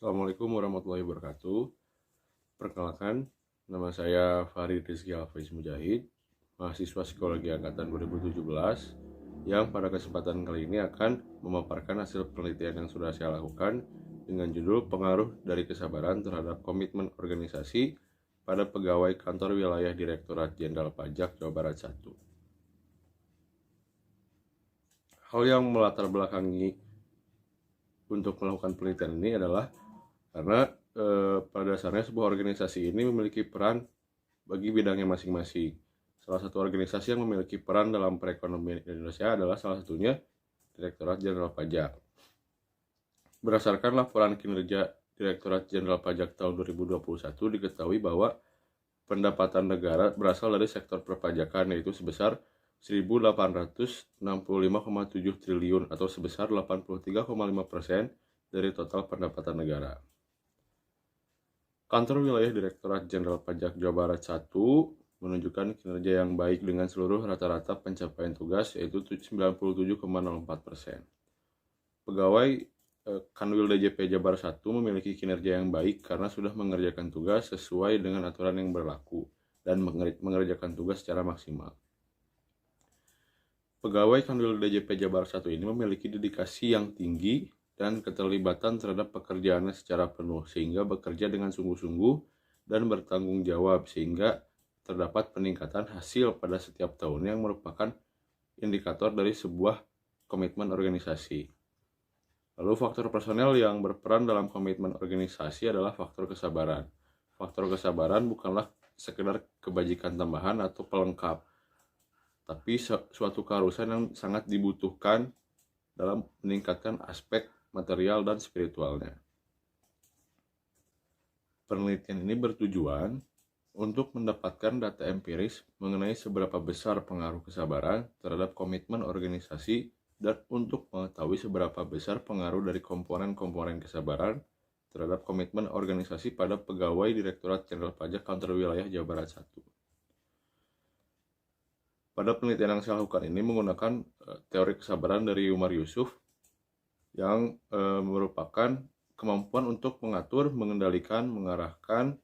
Assalamualaikum warahmatullahi wabarakatuh. Perkenalkan, nama saya Farid Rizky Hafiz Mujahid, mahasiswa Psikologi Angkatan 2017, yang pada kesempatan kali ini akan memaparkan hasil penelitian yang sudah saya lakukan dengan judul Pengaruh dari Kesabaran Terhadap Komitmen Organisasi pada Pegawai Kantor Wilayah Direktorat Jenderal Pajak Jawa Barat 1. Hal yang melatar belakangi untuk melakukan penelitian ini adalah karena pada dasarnya sebuah organisasi ini memiliki peran bagi bidangnya masing-masing. Salah satu organisasi yang memiliki peran dalam perekonomian Indonesia adalah salah satunya Direktorat Jenderal Pajak. Berdasarkan laporan kinerja Direktorat Jenderal Pajak tahun 2021 diketahui bahwa pendapatan negara berasal dari sektor perpajakan, yaitu sebesar 1.865,7 triliun atau sebesar 83,5% dari total pendapatan negara. Kantor Wilayah Direktorat Jenderal Pajak Jawa Barat 1 menunjukkan kinerja yang baik dengan seluruh rata-rata pencapaian tugas, yaitu 97,04%. Pegawai Kanwil DJP Jabar 1 memiliki kinerja yang baik karena sudah mengerjakan tugas sesuai dengan aturan yang berlaku dan mengerjakan tugas secara maksimal. Pegawai Kanwil DJP Jabar 1 ini memiliki dedikasi yang tinggi dan keterlibatan terhadap pekerjaannya secara penuh, sehingga bekerja dengan sungguh-sungguh dan bertanggung jawab, sehingga terdapat peningkatan hasil pada setiap tahun yang merupakan indikator dari sebuah komitmen organisasi. Lalu faktor personel yang berperan dalam komitmen organisasi adalah faktor kesabaran. Faktor kesabaran bukanlah sekedar kebajikan tambahan atau pelengkap, tapi suatu keharusan yang sangat dibutuhkan dalam meningkatkan aspek material dan spiritualnya. Penelitian ini bertujuan untuk mendapatkan data empiris mengenai seberapa besar pengaruh kesabaran terhadap komitmen organisasi dan untuk mengetahui seberapa besar pengaruh dari komponen-komponen kesabaran terhadap komitmen organisasi pada pegawai Direktorat Jenderal Pajak Kantor Wilayah Jawa Barat 1. Pada penelitian yang saya lakukan ini menggunakan teori kesabaran dari Umar Yusuf yang merupakan kemampuan untuk mengatur, mengendalikan, mengarahkan,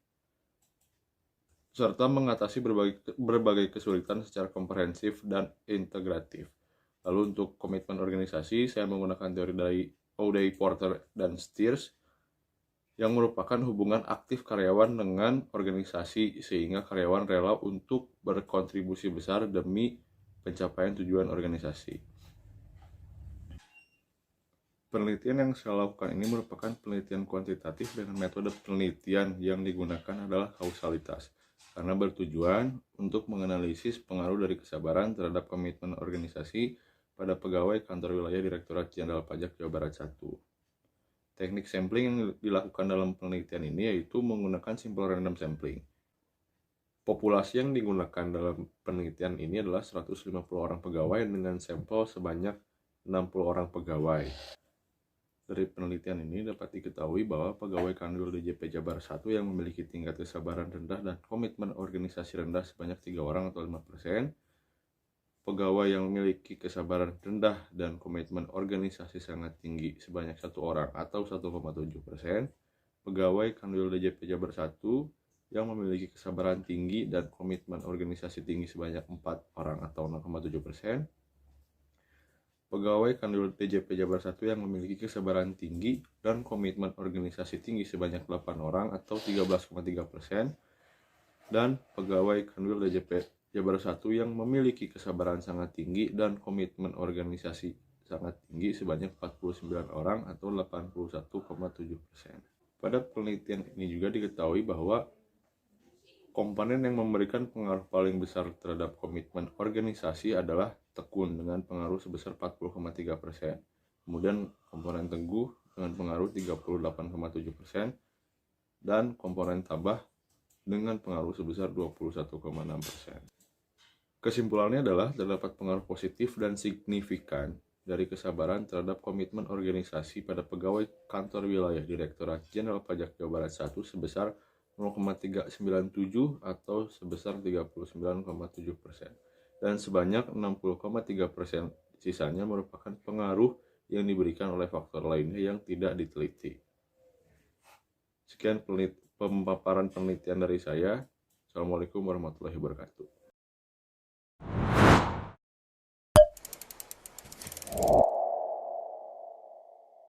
serta mengatasi berbagai kesulitan secara komprehensif dan integratif. Lalu untuk komitmen organisasi, saya menggunakan teori dari O'Day, Porter, dan Steers yang merupakan hubungan aktif karyawan dengan organisasi sehingga karyawan rela untuk berkontribusi besar demi pencapaian tujuan organisasi. Penelitian yang saya lakukan ini merupakan penelitian kuantitatif dengan metode penelitian yang digunakan adalah kausalitas, karena bertujuan untuk menganalisis pengaruh dari kesabaran terhadap komitmen organisasi pada pegawai Kantor Wilayah Direktorat Jenderal Pajak Jawa Barat 1. Teknik sampling yang dilakukan dalam penelitian ini yaitu menggunakan simple random sampling. Populasi yang digunakan dalam penelitian ini adalah 150 orang pegawai dengan sampel sebanyak 60 orang pegawai. Dari penelitian ini dapat diketahui bahwa pegawai Kanwil DJP Jabar 1 yang memiliki tingkat kesabaran rendah dan komitmen organisasi rendah sebanyak 3 orang atau 5%, pegawai yang memiliki kesabaran rendah dan komitmen organisasi sangat tinggi sebanyak 1 orang atau 1,7%, pegawai Kanwil DJP Jabar 1 yang memiliki kesabaran tinggi dan komitmen organisasi tinggi sebanyak 4 orang atau 0,7%, pegawai Kanwil DJP Jabar 1 yang memiliki kesabaran tinggi dan komitmen organisasi tinggi sebanyak 8 orang atau 13,3%, dan pegawai Kanwil DJP Jabar 1 yang memiliki kesabaran sangat tinggi dan komitmen organisasi sangat tinggi sebanyak 49 orang atau 81,7%. Pada penelitian ini juga diketahui bahwa komponen yang memberikan pengaruh paling besar terhadap komitmen organisasi adalah tekun dengan pengaruh sebesar 40,3%. Kemudian komponen teguh dengan pengaruh 38,7% dan komponen tabah dengan pengaruh sebesar 21,6%. Kesimpulannya adalah terdapat pengaruh positif dan signifikan dari kesabaran terhadap komitmen organisasi pada pegawai Kantor Wilayah Direktorat Jenderal Pajak Jawa Barat 1 sebesar 0,397 atau sebesar 39,7%, dan sebanyak 60,3% sisanya merupakan pengaruh yang diberikan oleh faktor lainnya yang tidak diteliti. Sekian pemaparan penelitian dari saya. Assalamualaikum warahmatullahi wabarakatuh.